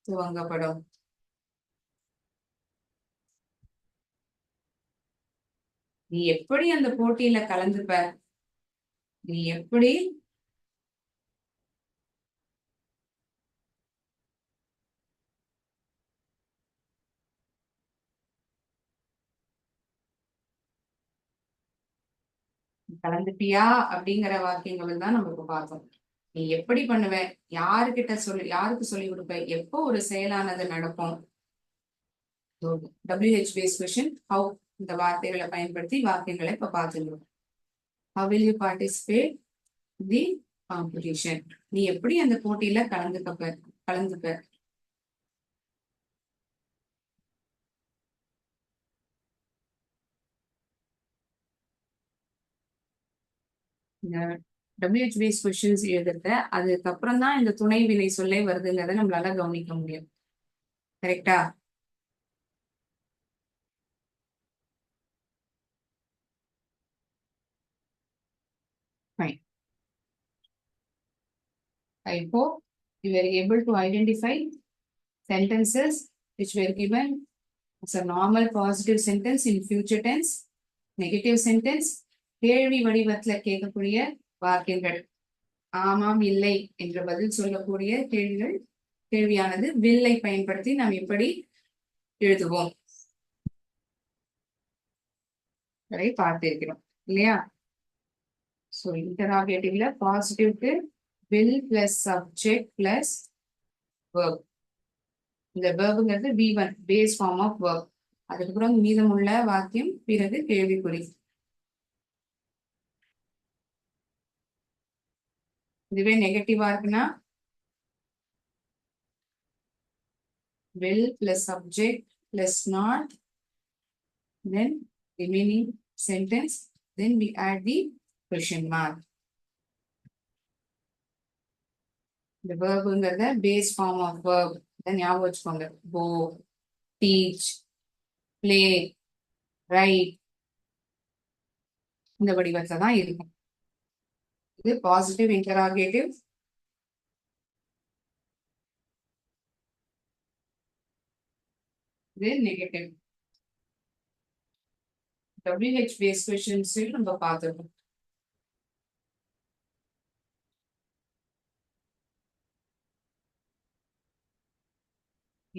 துவங்கப்படும். நீ எப்படி அந்த போட்டியில கலந்துப்ப, நீ எப்படி கலந்துப்பியா அப்படிங்கிற வாக்கியங்கள் தான் நமக்கு பார்த்தோம். நீ எப்படி பண்ணுவ, யாருக்கு சொல்லி கொடுப்ப, எப்போ ஒரு செயலானது நடக்கும். WH பேஸ் கொஸ்டின் ஹவு, இந்த வார்த்தைகளை பயன்படுத்தி வாக்கியங்களை இப்ப பார்த்துருக்கோம். how will you participate the competition, நீ எப்படி அந்த போட்டியில கலந்துப்ப. இந்த WH பேஸ் கொஸ்டின்ஸ் எழுதுறத அதுக்கப்புறம் தான் இந்த துணை வினை சொல்லே வருதுங்கிறத நம்மளால கவனிக்க முடியும். கரெக்டா? Fine. I hope you were able to identify sentences which were given as a normal positive sentence in future tense, negative sentence, கேள்வி வடிவத்துல கேட்கக்கூடிய வாக்கியங்கள், ஆமாம் இல்லை என்ற பதில் சொல்லக்கூடிய கேள்வியானது வில்லை பயன்படுத்தி நாம் எப்படி எழுதுவோம் அதை பார்த்திருக்கிறோம் இல்லையா? சோ இன்டராகேட்டிவ்ல பாசிட்டிவ்க்கு will plus subject plus verb. இந்த verbங்கிறது V1 base form of verb. அதுக்கப்புறம் மீதமுள்ள வாக்கியம் பிறகு கேள்விக்குறி. இதுவே நெகட்டிவா இருக்குன்னா will plus subject plus not, then remaining sentence, then we add the question mark. The verb base form of verb. Then ஞாபகம் வச்சுக்கோங்க, go, teach, play, write, இந்த வடிவத்துல தான் இருக்கும். இது பாசிட்டிவ் இன்டராகேட்டிவ். இது நெகட்டிவ். WH based questions நம்ம பார்த்துருக்கோம்.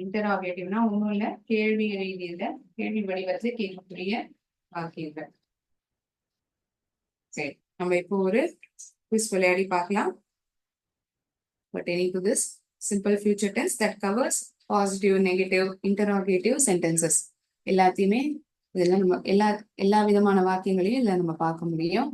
இன்டராகேட்டிவ்னா ஒண்ணும் இல்ல, கேள்வி ரீதியில கேள்வி வடிவத்தில் கேட்கக்கூடிய வாக்கியங்கள். சரி, நம்ம இப்போ ஒரு குவிஸ் விளையாடி பார்க்கலாம். Pertaining to this simple future tense that covers positive, negative, interrogative sentences. எல்லாத்தையுமே இதெல்லாம் நம்ம எல்லா விதமான வாக்கியங்களையும் இதுல நம்ம பார்க்க முடியும்.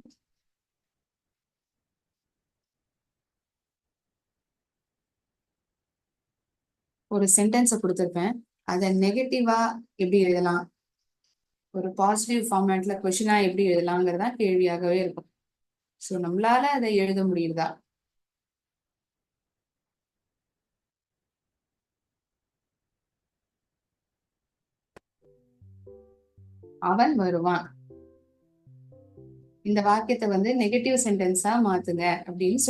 ஒரு சென்டென்ஸை கொடுத்துருப்பேன், அதை நெகட்டிவா எப்படி எழுதலாம், ஒரு பாசிட்டிவ் ஃபார்மேட்ல கொஸ்டினா எப்படி எழுதலாங்கிறதா கேள்வியாகவே இருக்கும். ஸோ நம்மளால அதை எழுத முடியுதா? அவன் வருவான். இந்த வாக்கியத்தை நெகட்டிவ் சென்டென்ஸா மாத்துங்க அப்படின்னு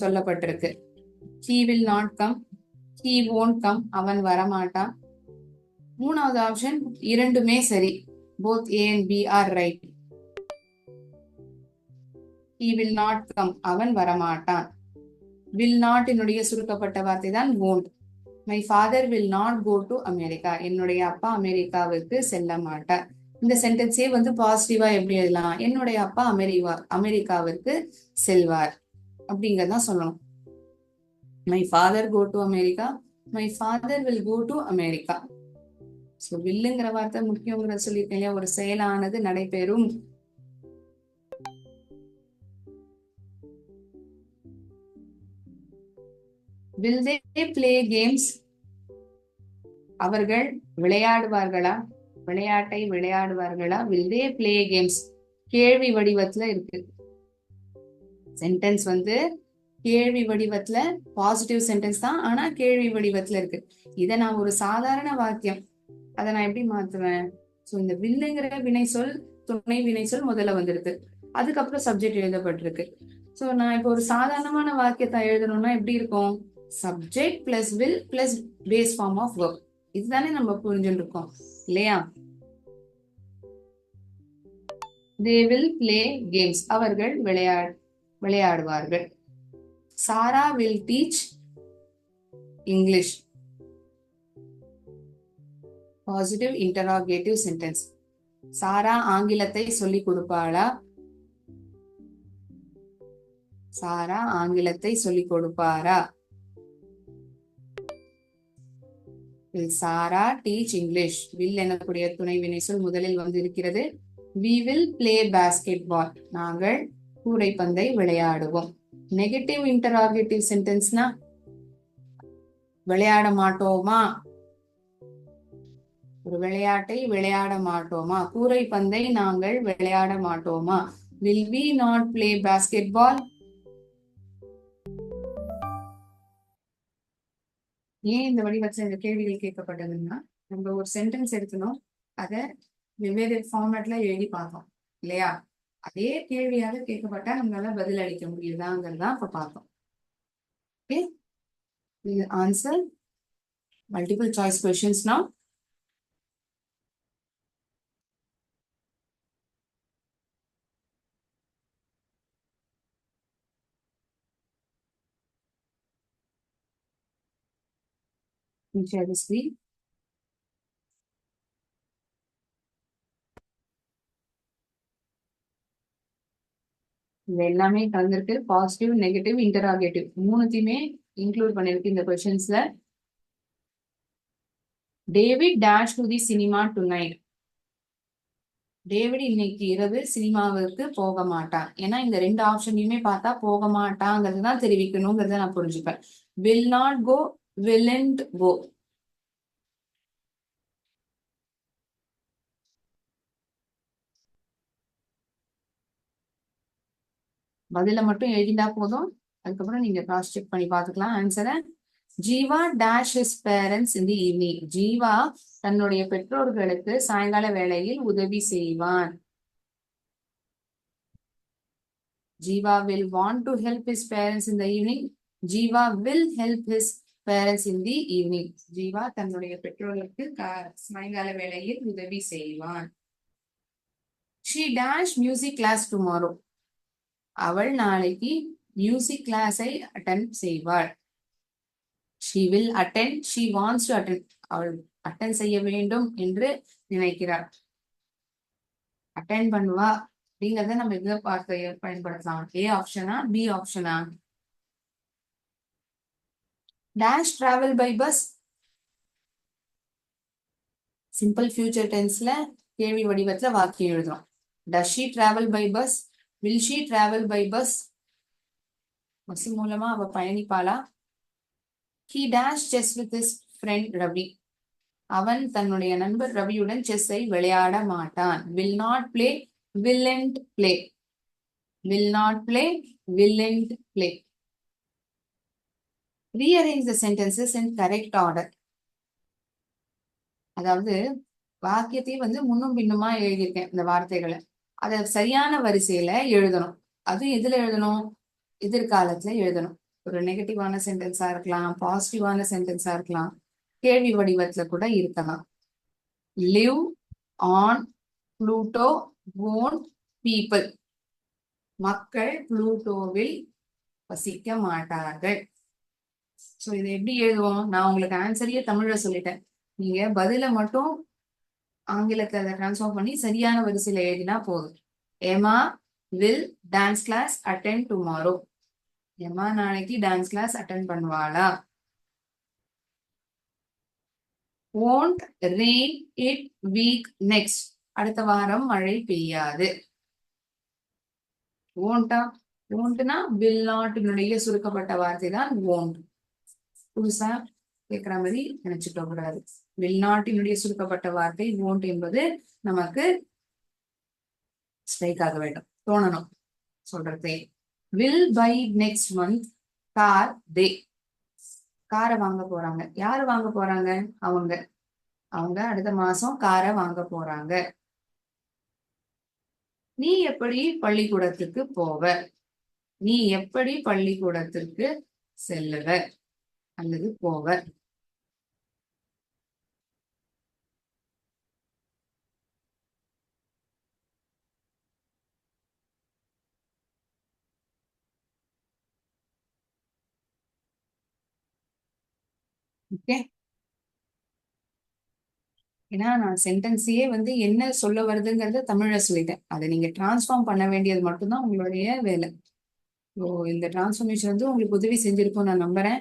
சொல்லப்பட்டிருக்கு. He will not come, he won't come, அவன் வரமாட்டான். மூணாவது ஆப்ஷன் இரண்டுமே சரி, both A and B are right. He will not come, அவன் வரமாட்டான். will not என்னுடைய சுருக்கப்பட்ட வார்த்தை தான் won't. My father will not go to America, என்னுடைய அப்பா அமெரிக்காவுக்கு செல்ல மாட்டார். இந்த சென்டென்ஸே பாசிட்டிவா எப்படி எழுதலாம், என்னுடைய அப்பா அமெரிக்காவிற்கு செல்வார் அப்படிங்கறதான் சொல்லணும். My father go to America, my father will go to America. So வில்லுங்கிற வார்த்தை முக்கியங்கிற சொல்லியிருக்கேன் இல்லையா, ஒரு செயலானது நடைபெறும். Will they play games? அவர்கள் விளையாடுவார்களா, விளையாட்டை விளையாடுவார்களா? Will they play games? கேள்வி வடிவத்துல இருக்கு. சென்டென்ஸ் கேள்வி வடிவத்துல பாசிட்டிவ் சென்டென்ஸ் தான், ஆனா கேள்வி வடிவத்துல இருக்கு. இதை நான் ஒரு சாதாரண வாக்கியம், அதை நான் எப்படி மாத்துவேன்? சோ இந்த வில்லுங்கிற வினை சொல், துணை வினை சொல் முதல்ல வந்துருக்கு, அதுக்கப்புறம் சப்ஜெக்ட் எழுதப்பட்டிருக்கு. சோ நான் இப்போ ஒரு சாதாரணமான வாக்கியத்தை எழுதணும்னா எப்படி இருக்கும்? Subject plus will plus base form of verb. இதுதானே நம்ம புரிஞ்சுட்டு இருக்கோம் இல்லையா? They will play games, அவர்கள் விளையாடுவார்கள். Sarah will teach English. Positive interrogative sentence. சாரா ஆங்கிலத்தை சொல்லிக் கொடுப்பாளா? சாரா ஆங்கிலத்தை சொல்லிக் கொடுப்பாரா? Will Sarah teach English? will எனக்கூடிய துணை வினை சொல் முதலில் இருக்கிறது. We will play basketball. நாங்கள் கூடைப்பந்தை விளையாடுவோம். நெகட்டிவ் இன்டராகேட்டிவ் சென்டென்ஸ்னா விளையாட மாட்டோமா, ஒரு விளையாட்டை விளையாட மாட்டோமா, கூடைப்பந்தை நாங்கள் விளையாட மாட்டோமா. Will we not play basketball? ஏன் இந்த வடிவத்தில் இந்த கேள்விகள் கேட்கப்பட்டதுன்னா, நம்ம ஒரு சென்டென்ஸ் எடுக்கணும், அதை வெவ்வேறு ஃபார்மேட்ல எழுதி பார்த்தோம் இல்லையா? அதே கேள்வியாக கேட்கப்பட்டா நம்மளால பதில் அளிக்க முடியுதாங்கிறதா இப்ப பார்த்தோம். Okay, answer Multiple choice questions now. Can you share the screen? இது எல்லாமே கலந்துருக்கு. பாசிட்டிவ், நெகட்டிவ், இன்டராகேட்டிவ் மூணுத்தையுமே இன்க்ளூட் பண்ணிருக்கு இந்த கொஸ்டின்ஸ்ல. David dash to the cinema tonight. David இன்னைக்கு இரவு சினிமாவுக்கு போக மாட்டான். ஏன்னா இந்த ரெண்டு ஆப்ஷனையுமே பார்த்தா போக மாட்டாங்கிறது தான் தெரிவிக்கணுங்கிறத நான் புரிஞ்சுப்பேன். வில் நாட் கோ, வில்ன்ட் கோ. பதில மட்டும் எழுதிட்டா போதும். அதுக்கப்புறம் நீங்க கிராஸ் செக் பண்ணி பார்த்துக்கலாம் ஆன்சரை. ஜீவா டேஷ் ஹிஸ் பேரண்ட்ஸ் இன் தி ஈவினிங். ஜீவா தன்னுடைய பெற்றோர்களுக்கு சாயங்கால வேளையில் உதவி செய்வான். Jeeva will want to help his parents in the evening. Jeeva will help his parents in the evening. Jeeva தன்னுடைய பெற்றோர்களுக்கு சாயங்கால வேளையில் உதவி செய்வான். She dash music class tomorrow. அவள் நாளைக்கு மியூசிக் கிளாஸை அட்டெண்ட் செய்வாள். She will attend. She wants to attend. அவள் அட்டெண்ட் செய்ய வேண்டும் என்று நினைக்கிறாள். அட்டெண்ட் பண்ணுவா அப்படிங்கறத நம்ம எந்த வார்த்தையை பயன்படுத்தலாம்? ஏ ஆப்ஷனா, பி ஆப்ஷனா? Dash travel by bus. Simple future டென்ஸ்ல கேள்வி வடிவத்துல வாக்கியம் எழுதுறோம். Does she travel by bus? Will she travel by bus? Bus மூலமா அவ பயணிப்பாளா? He dash chess with his friend Ravi. அவன் தன்னுடைய நண்பர் ரவியுடன் செஸ்ஸை விளையாட மாட்டான். Will not play, willn't play. Will not play, willn't play. Rearrange the sentences in correct order. அதாவது வாக்கியத்தை முன்னும் பின்னுமா எழுதியிருக்கேன் இந்த வார்த்தைகளை. அதை சரியான வரிசையில எழுதணும். அது எதுல எழுதணும்? எதிர்காலத்துல எழுதணும். ஒரு நெகட்டிவான சென்டென்ஸா இருக்கலாம், பாசிட்டிவான சென்டென்ஸா இருக்கலாம், கேள்வி வடிவத்துல கூட இருக்கலாம். Live on Pluto won't people. மக்கள் புளூட்டோவில் வசிக்க மாட்டார்கள். சோ இதை எப்படி எழுதுவோம்? நான் உங்களுக்கு ஆன்சரையே தமிழ்ல சொல்லிட்டேன். நீங்க பதில மட்டும் ஆங்கிலத்துல டிரான்ஸ்ஃபார்ம் பண்ணி சரியான வரிசையில எழுதினா போதும். Emma will dance class attend tomorrow. Emma நாளைக்கு டான்ஸ் கிளாஸ் அட்டெண்ட் பண்ணுவாளா? won't rain it week next. அடுத்த வாரம் மழை பெய்யாது. won't won'tனா will not சுருக்கப்பட்ட வார்த்தை தான் won't. புதுசா கேட்கிற மாதிரி நினைச்சுக்க கூடாது. will not சுருக்கப்பட்ட வார்த்தை won't என்பது நமக்கு ஸ்ட்ரைக் ஆக வேண்டும், தோணணும் சொல்றதே. will buy next month car they. காரை வாங்க போறாங்க. யாரு வாங்க போறாங்க? அவங்க அடுத்த மாசம் காரை வாங்க போறாங்க. நீ எப்படி பள்ளிக்கூடத்துக்கு போவ? நீ எப்படி பள்ளிக்கூடத்திற்கு செல்லுவ அல்லது போவ? ஓகே, ஏன்னா நான் சென்டென்ஸையே என்ன சொல்ல வருதுங்கிறத தமிழ்ல சொல்லிட்டேன். அதை நீங்க டிரான்ஸ்ஃபார்ம் பண்ண வேண்டியது மட்டும்தான் உங்களுடைய வேலை. ஸோ இந்த டிரான்ஸ்ஃபர்மேஷன் உங்களுக்கு உதவி செஞ்சிருக்கும் நான் நம்புறேன்,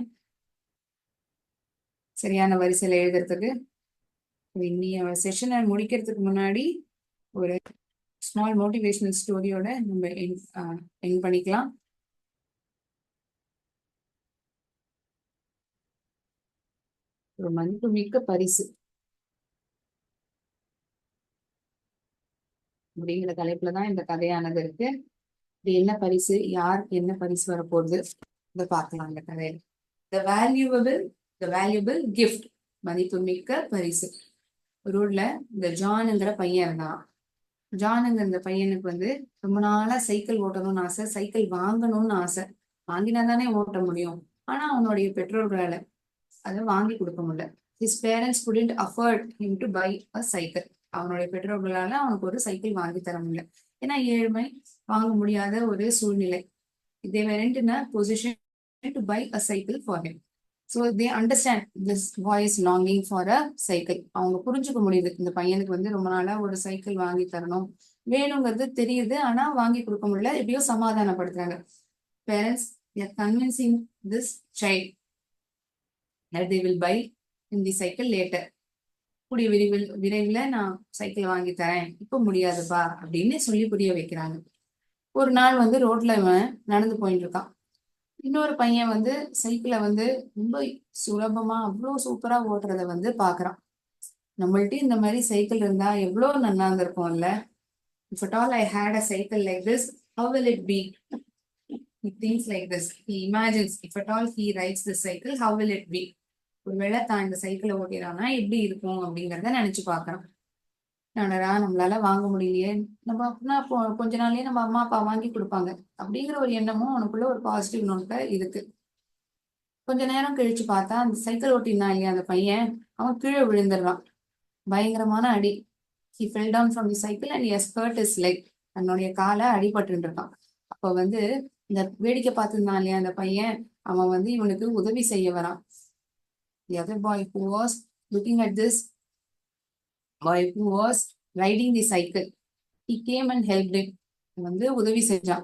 சரியான வரிசையில எழுதுறதுக்கு. இன்னைய செஷனை முடிக்கிறதுக்கு முன்னாடி ஒரு ஸ்மால் மோட்டிவேஷனல் ஸ்டோரியோட நம்ம எண்ட் பண்ணிக்கலாம். ஒரு மதிப்புமிக்க பரிசு அப்படிங்கிற தலைப்புலதான் இந்த கதையானது இருக்கு. இது என்ன பரிசு, யாருக்கு என்ன பரிசு வரப்போகுது இதை பார்க்கலாம் இந்த கதையில. த வேல்யூபிள் கிஃப்ட், மதிப்புமிக்க பரிசு. ரோட்ல இந்த ஜானுங்கிற பையன் இருந்தான். ஜானுங்கிற இந்த பையனுக்கு ரொம்ப நாளா சைக்கிள் ஓட்டணும்னு ஆசை, சைக்கிள் வாங்கணும்னு ஆசை. வாங்கினா தானே ஓட்ட முடியும். ஆனா அவனுடைய பெற்றோர்களால அதை வாங்கி கொடுக்க முடியல. his parents couldn't afford him to buy a cycle. அவனுடைய பெற்றோர்களால அவனுக்கு ஒரு சைக்கிள் வாங்கி தர முடியல. ஏன்னா ஏழ்மை, வாங்க முடியாத ஒரு சூழ்நிலை. they weren't in a position to buy a cycle for him. So they understand this boy is longing for a cycle. அவங்க புரிஞ்சுக்க முடியுது, இந்த பையனுக்கு வந்து ரொம்ப நாளா ஒரு சைக்கிள் வாங்கி தரணும் வேணுங்கிறது தெரியுது, ஆனா வாங்கி கொடுக்க முடியல. எப்படியோ சமாதானப்படுத்துறாங்க. Parents, they are convincing this child that they will buy in the cycle later. கூடிய விரைவில் நான் சைக்கிள் வாங்கி தரேன், இப்ப முடியாதுப்பா அப்படின்னு சொல்லி புரிய வைக்கிறாங்க. ஒரு நாள் வந்து ரோட்ல இவன் நடந்து போயிட்டு இருக்கான். இன்னொரு பையன் வந்து சைக்கிளை வந்து ரொம்ப சுலபமா அவ்வளோ சூப்பரா ஓட்டுறத வந்து பாக்குறான். நம்மள்ட்ட இந்த மாதிரி சைக்கிள் இருந்தா எவ்வளவு நல்லா இருந்திருக்கும்ல. If at all I had a cycle like this, how will it be? He thinks like this. He imagines, if at all he rides the cycle, how will it be? ஒருவேளை தான் இந்த சைக்கிளை ஓட்டிடானா எப்படி இருக்கும் அப்படிங்கிறத நினைச்சு பாக்குறான். நடரா நம்மளால வாங்க முடியலையே, நம்ம அப்படின்னா கொஞ்ச நாள்லயே நம்ம அம்மா அப்பா வாங்கி கொடுப்பாங்க அப்படிங்கிற ஒரு எண்ணமும் அவனுக்குள்ள ஒரு பாசிட்டிவ் நோட்ல இருக்கு. கொஞ்ச நேரம் கழிச்சு பார்த்தா அந்த சைக்கிள் ஓட்டினா இல்லையா அந்த பையன், அவன் கீழே விழுந்துடுறான். பயங்கரமான அடி. He fell down from the cycle and he has hurt his leg. தன்னுடைய காலை அடிபட்டு இருக்கான். அப்ப வந்து இந்த வேடிக்கை பார்த்துருந்தான் இல்லையா அந்த பையன், அவன் வந்து இவனுக்கு உதவி செய்ய வரான். The other boy who was looking at this boy who was riding the cycle, he came and helped him. வந்து உதவி செஞ்சான்.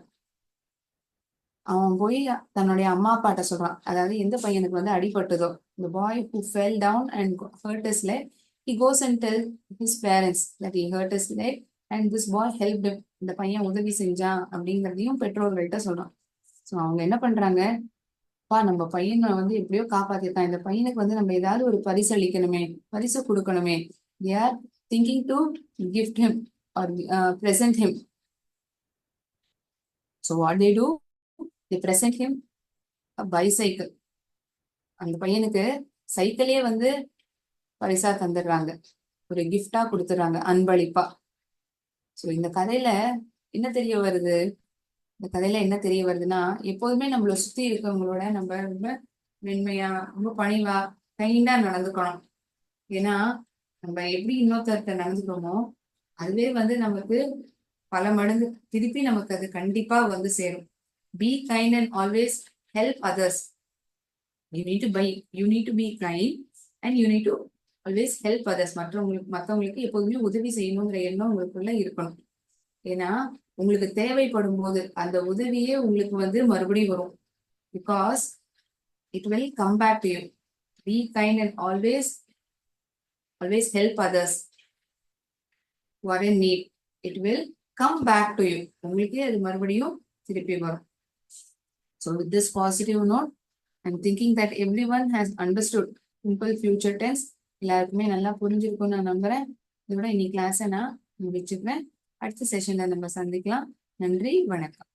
அவன் போய் தன்னுடைய அம்மா அப்பாட்ட சொல்றான். அதாவது எந்த பையனுக்கு வந்து அடிபட்டதோ, the boy who fell down and hurt his leg, he goes and tells his parents that he hurt his leg and this boy helped him. இந்த பையன் உதவி செஞ்சான் அப்படிங்கிறதையும் பெற்றோர்கள்ட்ட சொல்றான். ஸோ அவங்க என்ன பண்றாங்க, நம்ம பையனை வந்து எப்படியோ காப்பாத்திருக்கான், இந்த பையனுக்கு வந்து நம்ம ஏதாவது ஒரு பரிசு அளிக்கணுமே, பரிசு கொடுக்கணுமே. they are thinking to gift him or present him. So what they do, they present him a bicycle. அந்த பையனுக்கு சைக்கிளே வந்து பரிசா தந்துடுறாங்க, ஒரு கிஃப்டா கொடுத்துடுறாங்க, அன்பளிப்பா. ஸோ இந்த கதையில என்ன தெரிய வருது, இந்த கதையில என்ன தெரிய வருதுன்னா, எப்போதுமே நம்மள சுத்தி இருக்கவங்களோட நம்ம ரொம்ப மென்மையா, ரொம்ப பணிவா, கைண்டா நடந்துக்கணும். ஏன்னா நம்ம எப்படி இன்னொருத்தர்கிட்ட நடந்துக்கிறோமோ அதுவே வந்து நமக்கு பல மடங்கு திருப்பி நமக்கு அது கண்டிப்பா வந்து சேரும். Be kind and always help others. You need to be kind and you need to always help others. மற்றவங்களுக்கு எப்போதுமே உதவி செய்யணுங்கிற எண்ணம் உங்களுக்குள்ள இருக்கணும். ஏன்னா உங்களுக்கு தேவைப்படும் போது அந்த உதவியே உங்களுக்கு வந்து மறுபடியும் வரும். Because it will come back to you. Be kind and always help others who are in need. It will come back to you. உங்களுக்கு அது மறுபடியும் திருப்பி வரும். So with this positive note, I'm thinking that everyone has understood simple future tense. எல்லாருக்குமே நல்லா புரிஞ்சிருக்கும்னு நான் நம்புறேன். இதோட இன்னைக்கு கிளாஸை நான் முடிச்சுக்கிறேன். அடுத்த செஷன்ல நம்ம சந்திக்கலாம். நன்றி, வணக்கம்.